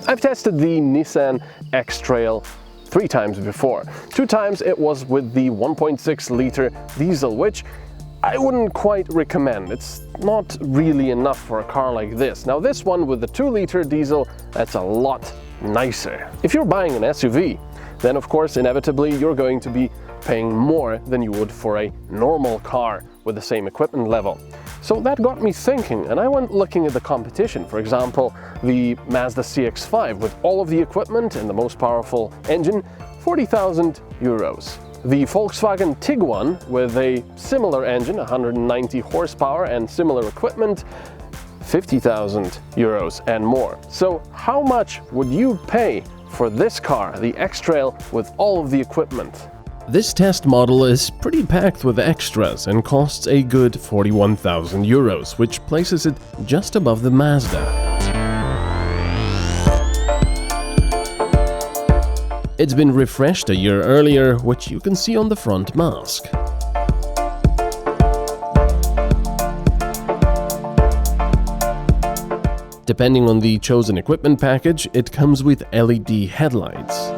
I've tested the Nissan X-Trail 3 times before. 2 times it was with the 1.6 liter diesel, which I wouldn't quite recommend. It's not really enough for a car like this. Now this one with the 2 liter diesel, that's a lot nicer. If you're buying an SUV, then of course inevitably you're going to be paying more than you would for a normal car with the same equipment level. So that got me thinking, and I went looking at the competition. For example, the Mazda CX-5 with all of the equipment and the most powerful engine, 40,000 euros. The Volkswagen Tiguan with a similar engine, 190 horsepower and similar equipment, 50,000 euros and more. So how much would you pay for this car, the X-Trail, with all of the equipment? This test model is pretty packed with extras and costs a good 41,000 euros, which places it just above the Mazda. It's been refreshed a year earlier, which you can see on the front mask. Depending on the chosen equipment package, it comes with LED headlights.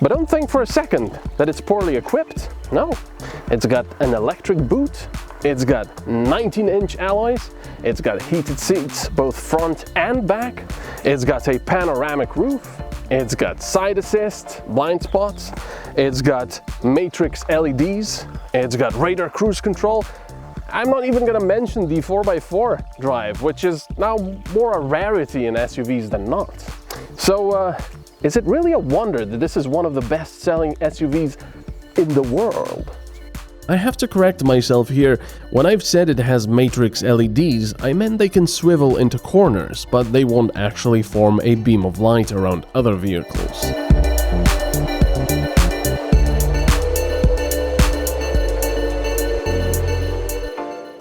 But don't think for a second that it's poorly equipped. No, it's got an electric boot, it's got 19-inch alloys, it's got heated seats both front and back, it's got a panoramic roof, it's got side assist, blind spots, it's got matrix LEDs, it's got radar cruise control. I'm not even going to mention the 4x4 drive, which is now more a rarity in SUVs than not. So, is it really a wonder that this is one of the best-selling SUVs in the world? I have to correct myself here. When I've said it has matrix LEDs, I meant they can swivel into corners, but they won't actually form a beam of light around other vehicles.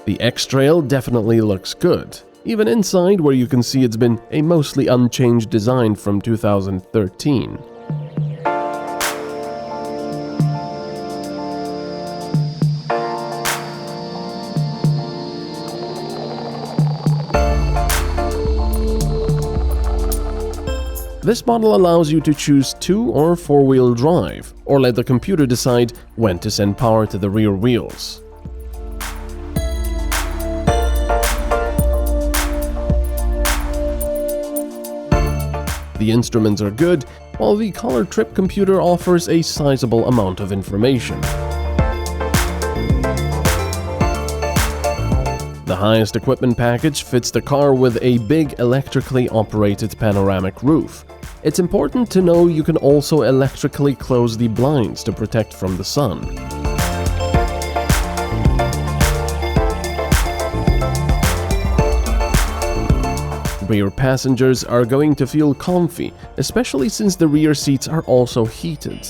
The X-Trail definitely looks good. Even inside, where you can see it's been a mostly unchanged design from 2013. This model allows you to choose 2- or 4-wheel drive, or let the computer decide when to send power to the rear wheels. The instruments are good, while the color trip computer offers a sizable amount of information. The highest equipment package fits the car with a big electrically operated panoramic roof. It's important to know you can also electrically close the blinds to protect from the sun. Rear passengers are going to feel comfy, especially since the rear seats are also heated.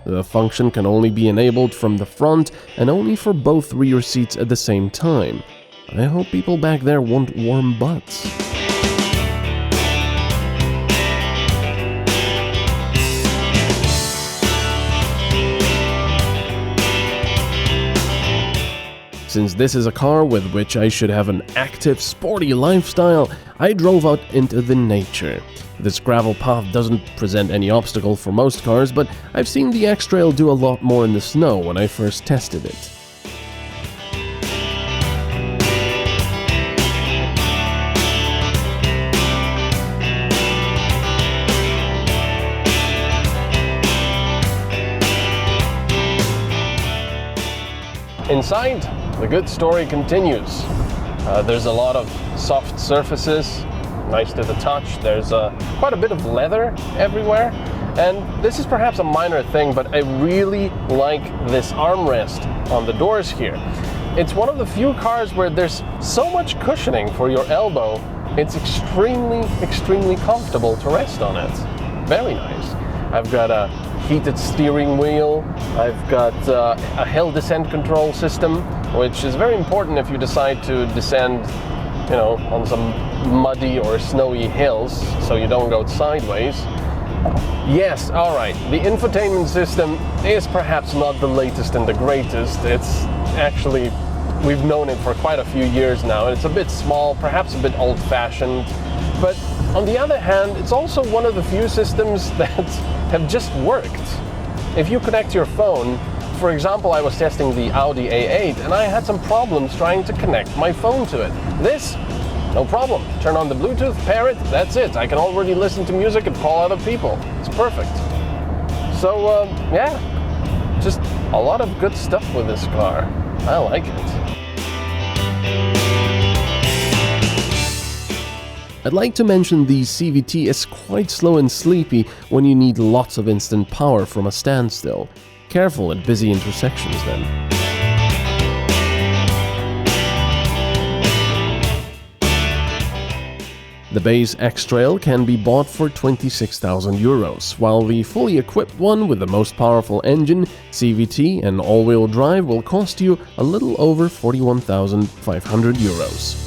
The function can only be enabled from the front and only for both rear seats at the same time. I hope people back there want warm butts. Since this is a car with which I should have an active, sporty lifestyle, I drove out into the nature. This gravel path doesn't present any obstacle for most cars, but I've seen the X-Trail do a lot more in the snow when I first tested it. Inside, the good story continues. There's a lot of soft surfaces, nice to the touch. There's quite a bit of leather everywhere. And this is perhaps a minor thing, but I really like this armrest on the doors here. It's one of the few cars where there's so much cushioning for your elbow. It's extremely comfortable to rest on it. Very nice. I've got a heated steering wheel. I've got a hill descent control system, which is very important if you decide to descend, on some muddy or snowy hills, so you don't go sideways. Yes, all right. The infotainment system is perhaps not the latest and the greatest. actually, we've known it for quite a few years now, and it's a bit small, perhaps a bit old-fashioned. But on the other hand, it's also one of the few systems that have just worked. If you connect your phone, for example, I was testing the Audi A8 and I had some problems trying to connect my phone to it. This, no problem. Turn on the Bluetooth, pair it, that's it. I can already listen to music and call other people. It's perfect. So, yeah, just a lot of good stuff with this car. I like it. I'd like to mention the CVT is quite slow and sleepy when you need lots of instant power from a standstill. Careful at busy intersections then. The base X-Trail can be bought for 26,000 euros, while the fully equipped one with the most powerful engine, CVT and all-wheel drive will cost you a little over 41,500 euros.